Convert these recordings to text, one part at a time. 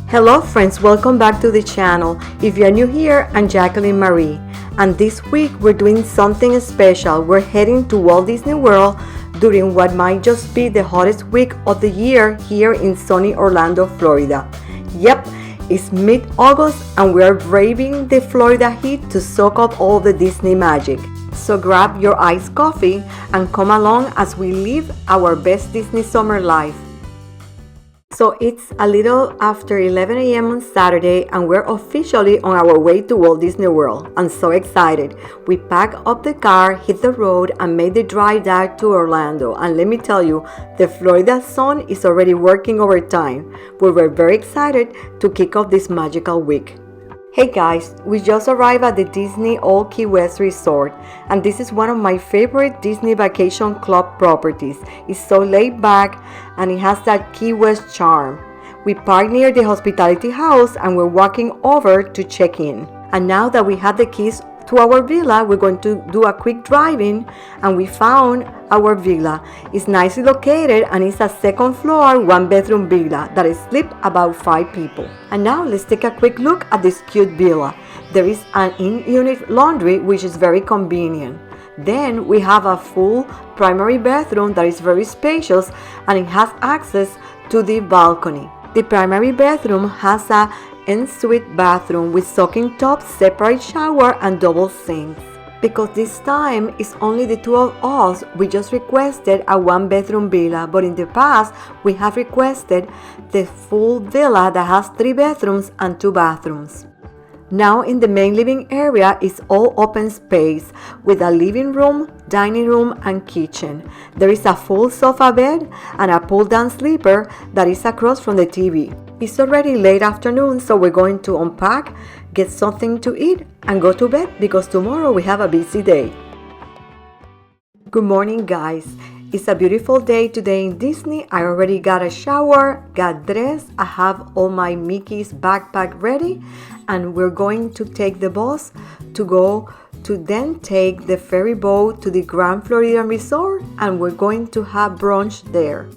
Hello friends, welcome back to the channel. If you're new here, I'm Jacqueline Marie, and this week we're doing something special. We're heading to Walt Disney World during what might just be the hottest week of the year here in sunny Orlando, Florida. Yep, it's mid-August and we're braving the Florida heat to soak up all the Disney magic. So grab your iced coffee and come along as we live our best Disney summer life. So it's a little after 11 a.m. on Saturday and we're officially on our way to Walt Disney World. I'm so excited. We packed up the car, hit the road, and made the drive down to Orlando. And let me tell you, the Florida sun is already working overtime. We were very excited to kick off this magical week. Hey guys, we just arrived at the Disney Old Key West Resort, and this is one of my favorite Disney Vacation Club properties. It's so laid back and it has that Key West charm. We parked near the hospitality house and we're walking over to check in. And now that we have the keys to our villa, we're going to do a quick drive-in, and we found our villa. It's nicely located and it's a second floor, one bedroom villa that sleeps about 5 people. And now let's take a quick look at this cute villa. There is an in-unit laundry, which is very convenient. Then we have a full primary bathroom that is very spacious and it has access to the balcony. The primary bedroom has a ensuite bathroom with soaking tub, separate shower, and double sinks. Because this time it's only the two of us, we just requested a one-bedroom villa, but in the past we have requested the full villa that has 3 bedrooms and 2 bathrooms. Now in the main living area is all open space with a living room, dining room, and kitchen. There is a full sofa bed and a pull-down sleeper that is across from the TV. It's already late afternoon, so we're going to unpack, get something to eat, and go to bed because tomorrow we have a busy day. Good morning, guys. It's a beautiful day today in Disney. I already got a shower, got dressed, I have all my Mickey's backpack ready, and we're going to take the bus to go to then take the ferry boat to the Grand Floridian Resort, and we're going to have brunch there.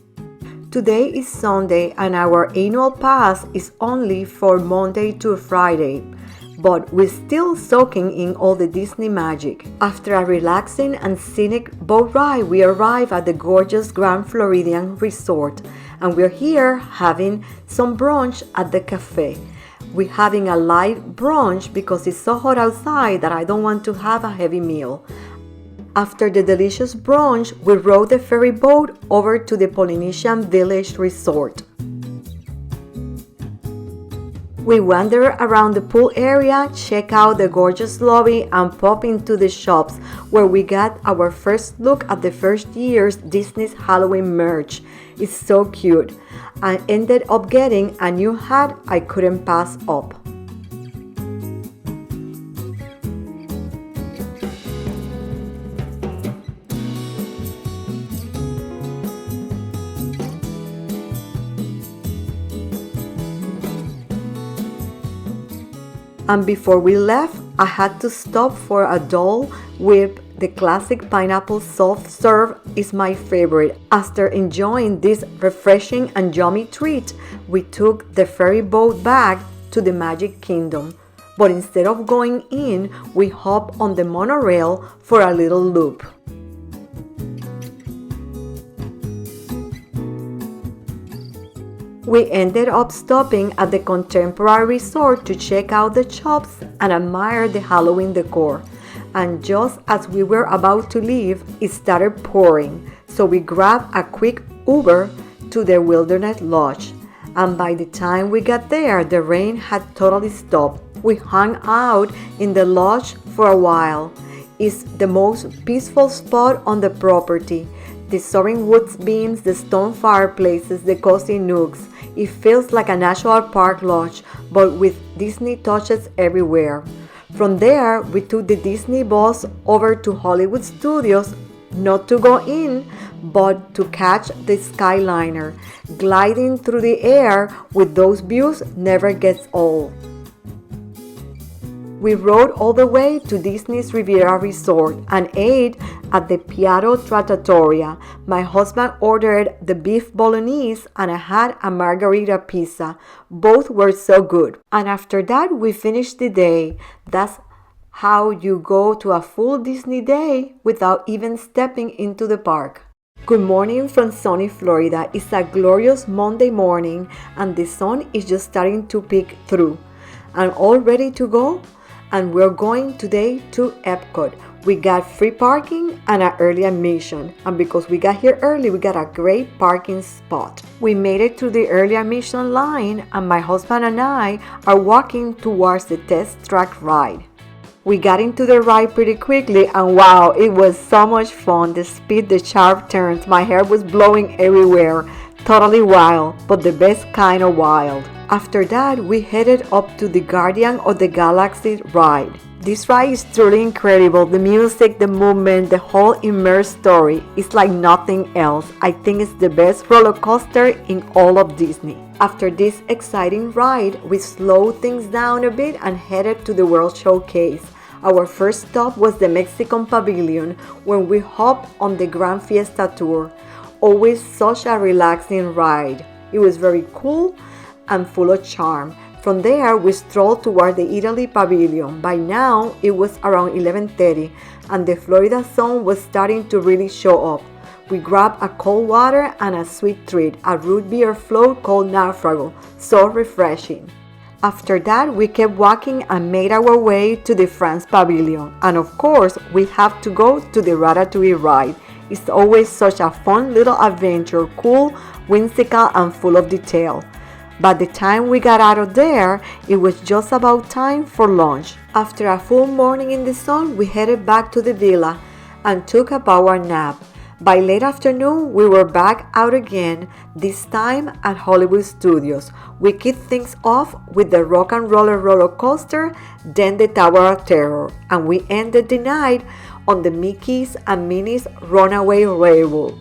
Today is Sunday and our annual pass is only for Monday to Friday, but we're still soaking in all the Disney magic. After a relaxing and scenic boat ride, we arrive at the gorgeous Grand Floridian Resort, and we're here having some brunch at the cafe. We're having a light brunch because it's so hot outside that I don't want to have a heavy meal. After the delicious brunch, we rode the ferry boat over to the Polynesian Village Resort. We wander around the pool area, check out the gorgeous lobby, and pop into the shops where we got our first look at the first year's Disney's Halloween merch. It's so cute. I ended up getting a new hat I couldn't pass up. And before we left, I had to stop for a Dole Whip. The classic pineapple soft serve is my favorite. After enjoying this refreshing and yummy treat, we took the ferry boat back to the Magic Kingdom. But instead of going in, we hopped on the monorail for a little loop. We ended up stopping at the Contemporary Resort to check out the shops and admire the Halloween decor. And just as we were about to leave, it started pouring, so we grabbed a quick Uber to the Wilderness Lodge. And by the time we got there, the rain had totally stopped. We hung out in the lodge for a while. It's the most peaceful spot on the property. The soaring wood beams, the stone fireplaces, the cozy nooks. It feels like a national park lodge, but with Disney touches everywhere. From there, we took the Disney bus over to Hollywood Studios, not to go in, but to catch the Skyliner. Gliding through the air with those views never gets old. We rode all the way to Disney's Riviera Resort and ate at the Piatto Trattoria. My husband ordered the beef bolognese and I had a margarita pizza. Both were so good. And after that, we finished the day. That's how you go to a full Disney day without even stepping into the park. Good morning from sunny Florida. It's a glorious Monday morning and the sun is just starting to peek through. I'm all ready to go. And we're going today to Epcot. We got free parking and an early admission. And because we got here early, we got a great parking spot. We made it to the early admission line and my husband and I are walking towards the test track ride. We got into the ride pretty quickly and wow, it was so much fun. The speed, the sharp turns, my hair was blowing everywhere. Totally wild, but the best kind of wild. After that, we headed up to the Guardian of the Galaxy ride. This ride is truly incredible. The music, the movement, the whole immersive story is like nothing else. I think it's the best roller coaster in all of Disney. After this exciting ride, we slowed things down a bit and headed to the World Showcase. Our first stop was the Mexican Pavilion, where we hopped on the Grand Fiesta Tour. Always such a relaxing ride. It was very cool and full of charm. From there, we strolled toward the Italy Pavilion. By now, it was around 11:30 and the Florida sun was starting to really show up. We grabbed a cold water and a sweet treat, a root beer float called Naufrago. So refreshing. After that, we kept walking and made our way to the France Pavilion. And of course, we have to go to the Ratatouille ride. It's always such a fun little adventure, cool, whimsical, and full of detail. By the time we got out of there, it was just about time for lunch. After a full morning in the sun, we headed back to the villa and took a power nap. By late afternoon, we were back out again, this time at Hollywood Studios. We kicked things off with the Rock and Roller coaster, then the Tower of Terror, and we ended the night on the Mickey's and Minnie's Runaway Railroad.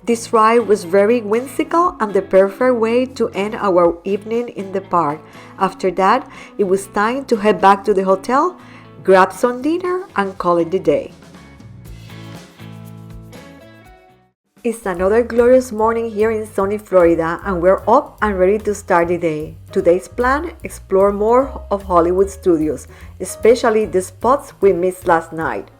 This ride was very whimsical and the perfect way to end our evening in the park. After that, it was time to head back to the hotel, grab some dinner, and call it the day. It's another glorious morning here in sunny Florida and we're up and ready to start the day. Today's plan, explore more of Hollywood Studios, especially the spots we missed last night.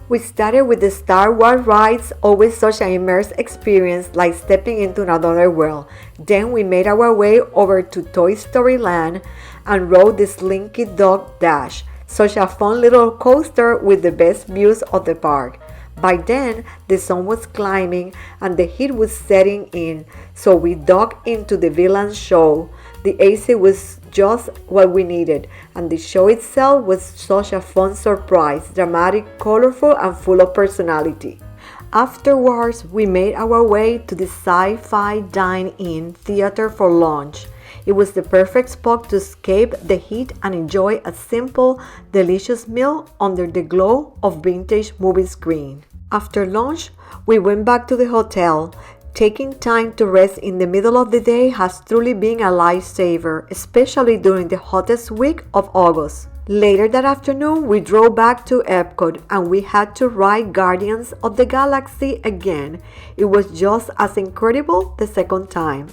We started with the Star Wars rides, always such an immersive experience like stepping into another world. Then we made our way over to Toy Story Land and rode the Slinky Dog Dash, such a fun little coaster with the best views of the park. By then, the sun was climbing and the heat was setting in, so we dug into the Villain Show. The AC was just what we needed, and the show itself was such a fun surprise, dramatic, colorful, and full of personality. Afterwards, we made our way to the Sci-Fi Dine-In Theater for lunch. It was the perfect spot to escape the heat and enjoy a simple, delicious meal under the glow of vintage movie screen. After lunch, we went back to the hotel. Taking time to rest in the middle of the day has truly been a lifesaver, especially during the hottest week of August. Later that afternoon, we drove back to Epcot and we had to ride Guardians of the Galaxy again. It was just as incredible the second time.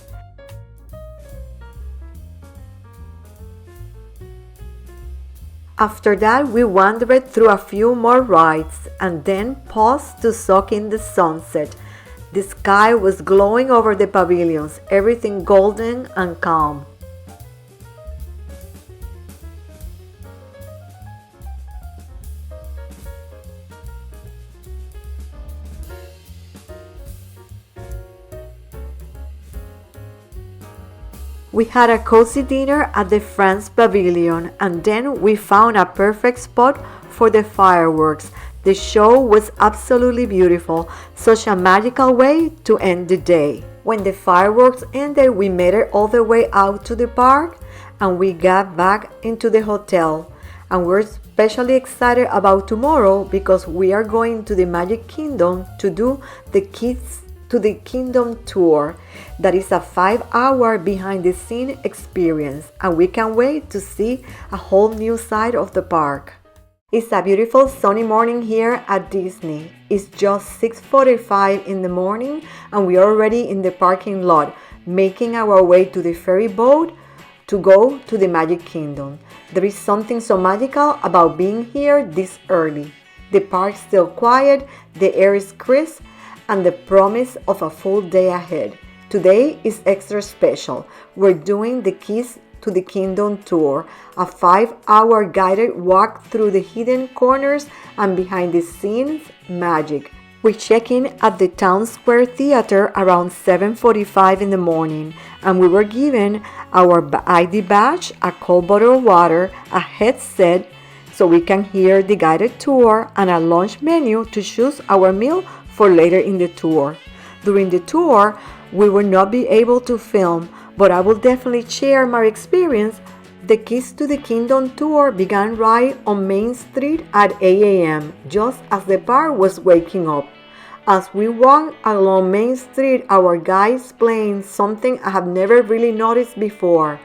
After that, we wandered through a few more rides and then paused to soak in the sunset. The sky was glowing over the pavilions, everything golden and calm. We had a cozy dinner at the France Pavilion and then we found a perfect spot for the fireworks. The show was absolutely beautiful, such a magical way to end the day. When the fireworks ended, we made it all the way out to the park and we got back into the hotel. And we're especially excited about tomorrow because we are going to the Magic Kingdom to do the Kids to the Kingdom Tour. That is a 5-hour behind-the-scene experience, and we can't wait to see a whole new side of the park. It's a beautiful sunny morning here at Disney. It's just 6:45 in the morning and we are already in the parking lot, making our way to the ferry boat to go to the Magic Kingdom. There is something so magical about being here this early. The park's still quiet, the air is crisp, and the promise of a full day ahead. Today is extra special. We're doing the Keys to the Kingdom Tour, a 5-hour guided walk through the hidden corners and behind-the-scenes magic. We check in at the Town Square Theater around 7:45 in the morning, and we were given our ID badge, a cold bottle of water, a headset so we can hear the guided tour, and a lunch menu to choose our meal for later in the tour. During the tour, we will not be able to film, but I will definitely share my experience. The Keys to the Kingdom Tour began right on Main Street at 8 a.m., just as the park was waking up. As we walked along Main Street, our guide explained something I have never really noticed before.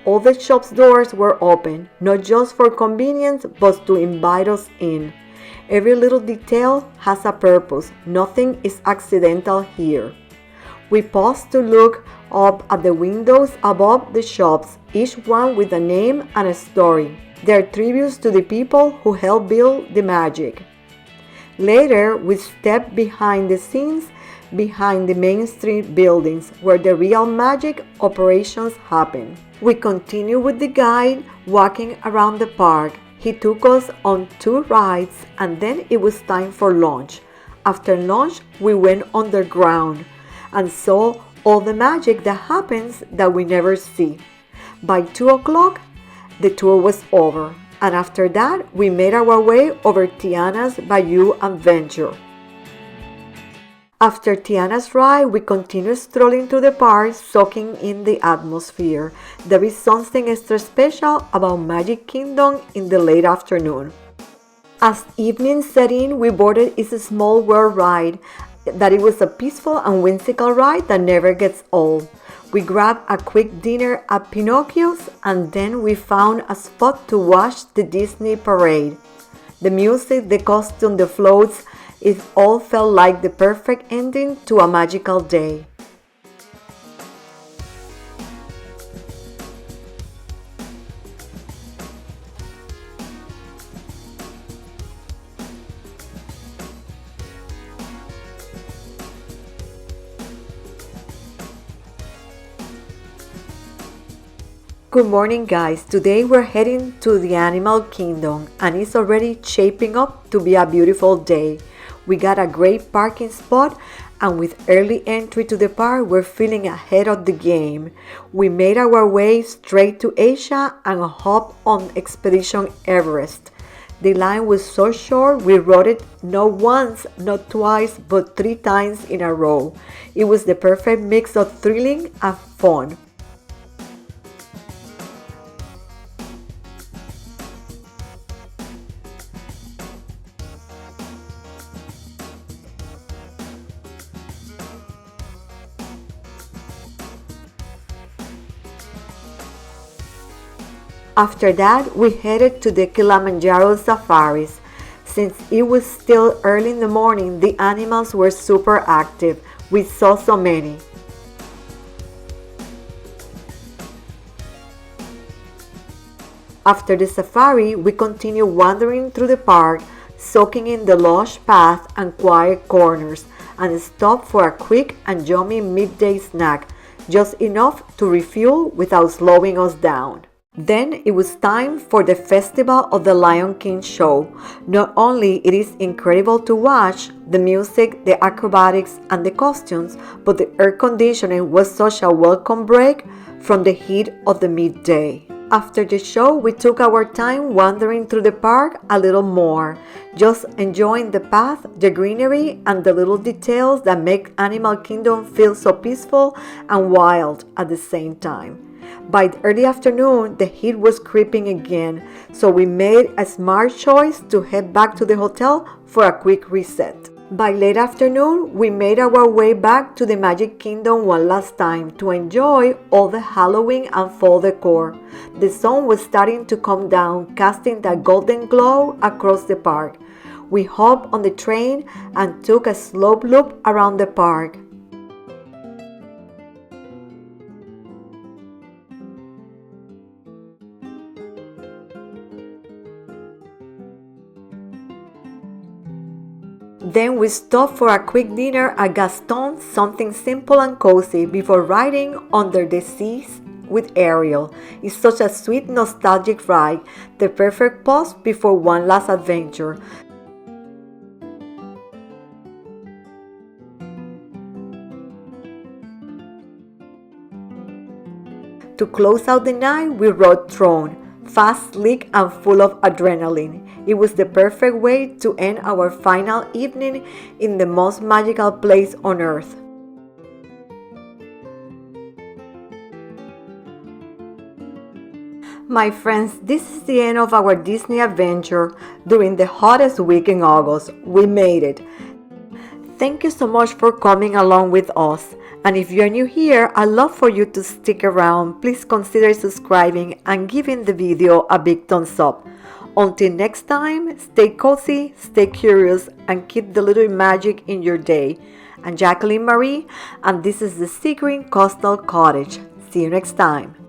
All the shops' doors were open, not just for convenience, but to invite us in. Every little detail has a purpose. Nothing is accidental here. We paused to look up at the windows above the shops, each one with a name and a story. They are tributes to the people who helped build the magic. Later, we stepped behind the scenes, behind the Main Street buildings, where the real magic operations happen. We continued with the guide, walking around the park. He took us on 2 rides, and then it was time for lunch. After lunch, we went underground and saw all the magic that happens that we never see. By 2 o'clock, the tour was over, and after that, we made our way over Tiana's Bayou Adventure. After Tiana's ride, we continued strolling through the park, soaking in the atmosphere. There is something extra special about Magic Kingdom in the late afternoon. As evening set in, we boarded It's a Small World ride. That it was a peaceful and whimsical ride that never gets old. We grabbed a quick dinner at Pinocchio's, and then we found a spot to watch the Disney parade. The music, the costume, the floats, it all felt like the perfect ending to a magical day. Good morning, guys. Today we're heading to the Animal Kingdom and it's already shaping up to be a beautiful day. We got a great parking spot and with early entry to the park, we're feeling ahead of the game. We made our way straight to Asia and hopped on Expedition Everest. The line was so short, we rode it not once, not twice, but 3 times in a row. It was the perfect mix of thrilling and fun. After that, we headed to the Kilimanjaro safaris. Since it was still early in the morning, the animals were super active. We saw so many. After the safari, we continued wandering through the park, soaking in the lush paths and quiet corners, and stopped for a quick and yummy midday snack, just enough to refuel without slowing us down. Then it was time for the Festival of the Lion King show. Not only it is incredible to watch the music, the acrobatics, and the costumes, but the air conditioning was such a welcome break from the heat of the midday. After the show, we took our time wandering through the park a little more, just enjoying the path, the greenery, and the little details that make Animal Kingdom feel so peaceful and wild at the same time. By the early afternoon, the heat was creeping again, so we made a smart choice to head back to the hotel for a quick reset. By late afternoon, we made our way back to the Magic Kingdom one last time to enjoy all the Halloween and fall decor. The sun was starting to come down, casting that golden glow across the park. We hopped on the train and took a slow loop around the park. Then we stopped for a quick dinner at Gaston, something simple and cozy before riding Under the Seas with Ariel. It's such a sweet, nostalgic ride, the perfect pause before one last adventure. To close out the night, we rode Tron, fast, slick, and full of adrenaline. It was the perfect way to end our final evening in the most magical place on earth. My friends, this is the end of our Disney adventure during the hottest week in August. We made it. Thank you so much for coming along with us. And if you're new here, I'd love for you to stick around. Please consider subscribing and giving the video a big thumbs up. Until next time, stay cozy, stay curious, and keep the little magic in your day. I'm Jacqueline Marie, and this is the Sea Green Coastal Cottage. See you next time.